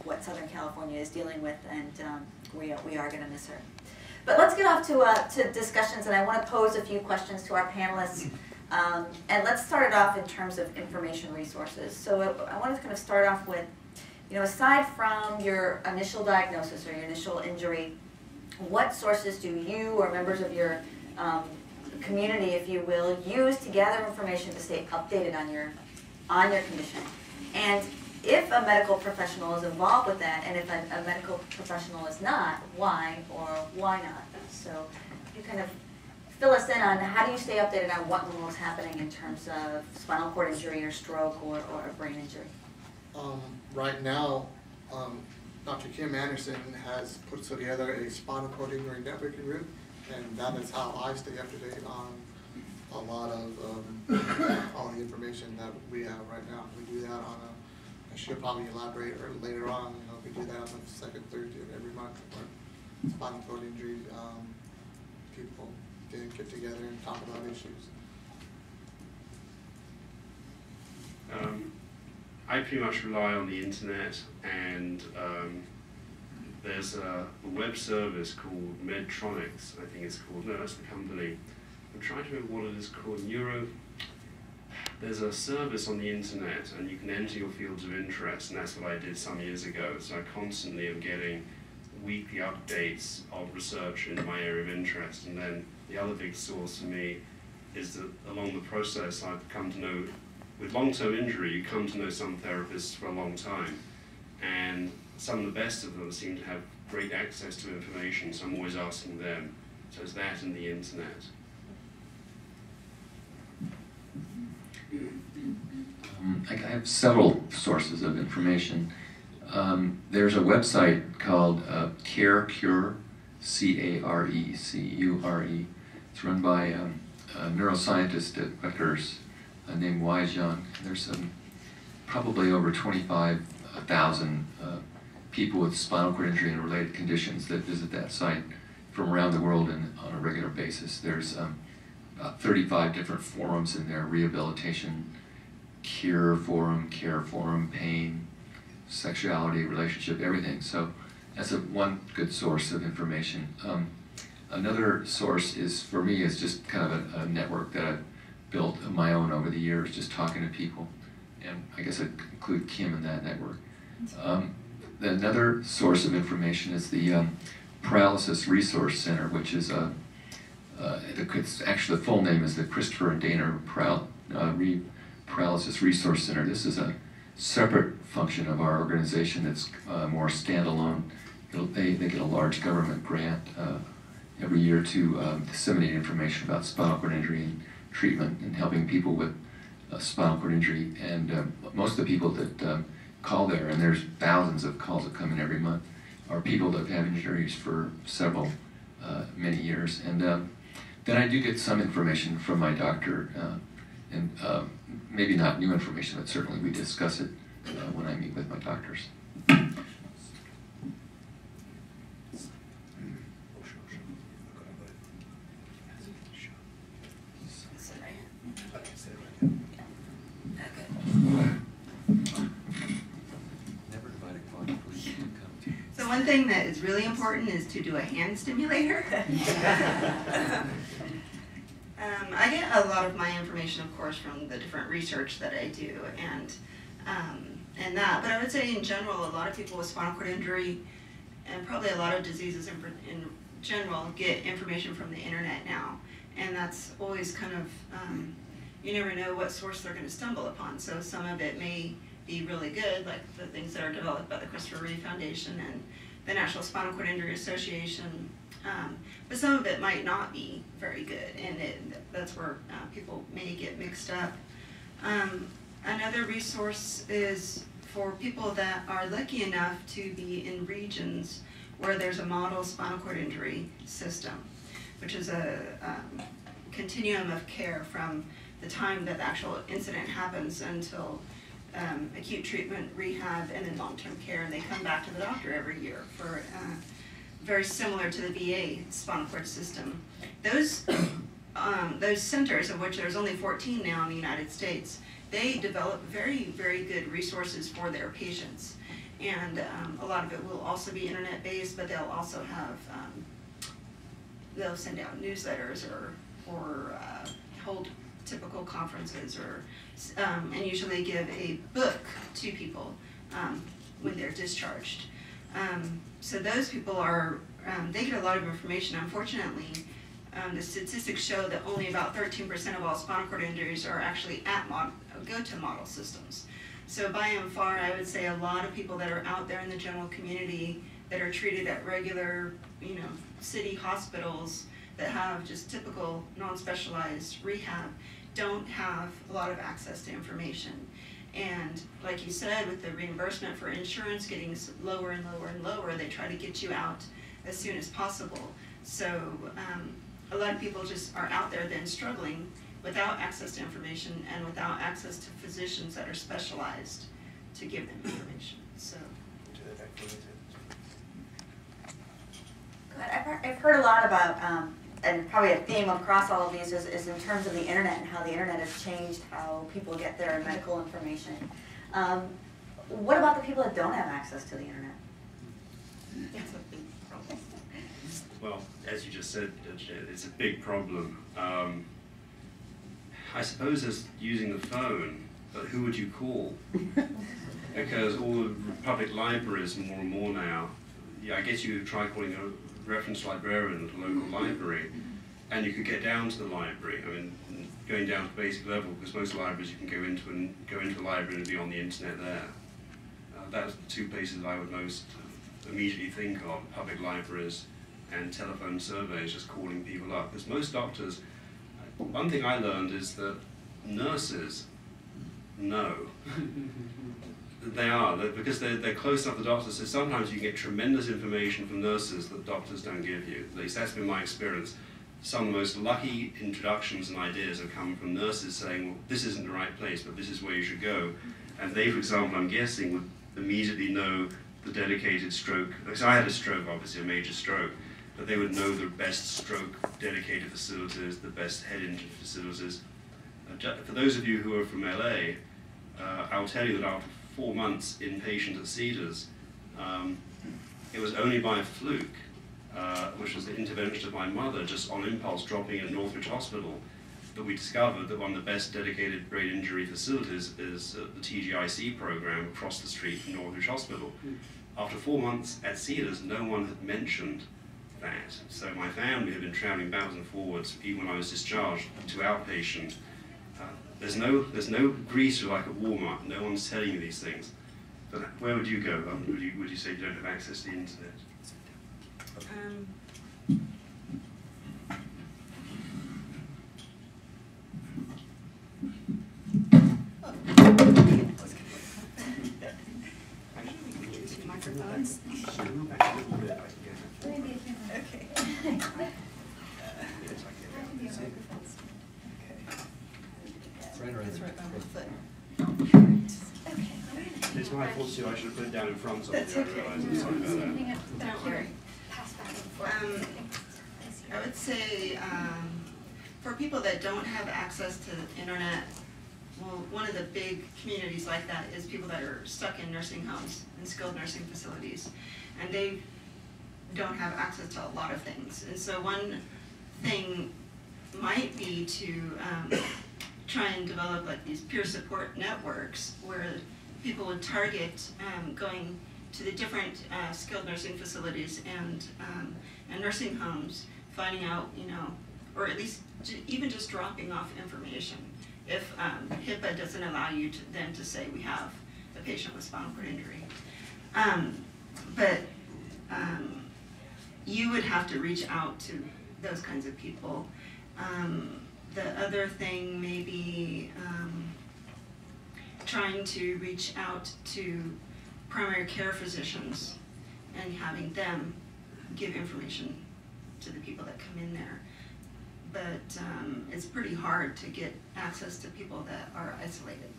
what Southern California is dealing with, and we are going to miss her. But let's get off to discussions, and I want to pose a few questions to our panelists. And let's start it off in terms of information resources. So I want to kind of start off with, aside from your initial diagnosis or your initial injury, what sources do you or members of your community, if you will, use to gather information to stay updated on your condition? And if a medical professional is involved with that, and if a medical professional is not, why or why not? So you kind of fill us in on how do you stay updated on what is happening in terms of spinal cord injury or stroke or brain injury? Right now, Dr. Kim Anderson has put together a spinal cord injury networking group, and that is how I stay up to date on a lot of all the information that we have right now. We do that on I should probably elaborate later on. We do that on the second Thursday of every month, where spinal cord injury people get together and talk about issues. I pretty much rely on the internet, and there's a web service called Medtronics, I think it's called. No, that's the company. I'm trying to remember what it is called. There's a service on the internet, and you can enter your fields of interest, and that's what I did some years ago. So I constantly am getting weekly updates of research in my area of interest. And then the other big source for me is that along the process I've come to know, with long-term injury, you come to know some therapists for a long time. And some of the best of them seem to have great access to information, so I'm always asking them. So it's that and the internet. I have several sources of information. There's a website called CareCure, C-A-R-E-C-U-R-E. It's run by a neuroscientist at Rutgers named Wai Jiang. There's probably over 25,000 people with spinal cord injury and related conditions that visit that site from around the world and on a regular basis. There's about 35 different forums in there: rehabilitation, cure forum, care forum, pain, sexuality, relationship, everything. So that's one good source of information. Another source is, for me, is just kind of a network that I've built of my own over the years, just talking to people. And I guess I'd include Kim in that network. Another source of information is the Paralysis Resource Center, which is actually the full name is the Christopher and Dana Paralysis Resource Center. This is a separate function of our organization that's more standalone. They get a large government grant every year to disseminate information about spinal cord injury and treatment and helping people with spinal cord injury. And most of the people that call there, and there's thousands of calls that come in every month, are people that have had injuries for many years. And then I do get some information from my doctor, and maybe not new information, but certainly we discuss it when I meet with my doctors. So one thing that is really important is to do a hand stimulator. I get a lot of my information, of course, from the different research that I do, and that. But I would say, in general, a lot of people with spinal cord injury, and probably a lot of diseases in general, get information from the internet now, and that's always kind of you never know what source they're going to stumble upon. So some of it may be really good, like the things that are developed by the Christopher Reeve Foundation and the National Spinal Cord Injury Association. But some of it might not be very good, and that's where people may get mixed up. Another resource is for people that are lucky enough to be in regions where there's a model spinal cord injury system, which is a continuum of care from the time that the actual incident happens until acute treatment, rehab, and then long-term care, and they come back to the doctor every year for very similar to the VA spinal cord system. Those centers, of which there's only 14 now in the United States, they develop very, very good resources for their patients. And a lot of it will also be internet-based, but they'll also have, they'll send out newsletters or hold typical conferences or, and usually give a book to people when they're discharged. So those people are, they get a lot of information. Unfortunately, the statistics show that only about 13% of all spinal cord injuries are actually go to model systems. So by and far, I would say a lot of people that are out there in the general community that are treated at regular, city hospitals that have just typical non-specialized rehab don't have a lot of access to information. And like you said, with the reimbursement for insurance getting lower and lower and lower, they try to get you out as soon as possible. So a lot of people just are out there then struggling without access to information and without access to physicians that are specialized to give them information. So. Good. I've heard a lot about, and probably a theme across all of these is in terms of the internet and how the internet has changed how people get their medical information. What about the people that don't have access to the internet? That's a big problem. Well, as you just said, it's a big problem. I suppose it's using the phone, but who would you call? Because all the public libraries more and more now, I guess you try calling a reference librarian at a local library, and you could get down to the library. I mean, going down to basic level, because most libraries you can go into the library and be on the internet there. That's the two places I would most immediately think of: public libraries and telephone surveys, just calling people up. Because most doctors, one thing I learned is that nurses know. Because they're close enough to doctors, so sometimes you get tremendous information from nurses that doctors don't give you. At least that's been my experience. Some of the most lucky introductions and ideas have come from nurses saying, well, this isn't the right place, but this is where you should go. And they, for example, I'm guessing, would immediately know the dedicated stroke. Because I had a stroke, obviously, a major stroke, but they would know the best stroke dedicated facilities, the best head injury facilities. For those of you who are from LA, I'll tell you that after 4 months inpatient at Cedars, it was only by fluke, which was the intervention of my mother, just on impulse dropping in Northridge Hospital, that we discovered that one of the best dedicated brain injury facilities is the TGIC program across the street from Northridge Hospital. After 4 months at Cedars, no one had mentioned that. So my family had been traveling backwards and forwards, even when I was discharged, to outpatient. There's no grease like at Walmart. No one's telling you these things. But where would you go? Would you say you don't have access to the internet? Microphones. Okay. It's right by my foot. It's my fault too. I should have put it down in front of me. I realize. I'm sorry about that. Don't worry. I would say for people that don't have access to the internet, well, one of the big communities like that is people that are stuck in nursing homes and skilled nursing facilities, and they don't have access to a lot of things. And so one thing might be to try and develop like these peer support networks where people would target going to the different skilled nursing facilities and nursing homes, finding out, or at least even just dropping off information. If HIPAA doesn't allow you to then to say we have a patient with spinal cord injury. But you would have to reach out to those kinds of people. The other thing may be trying to reach out to primary care physicians and having them give information to the people that come in there. But it's pretty hard to get access to people that are isolated.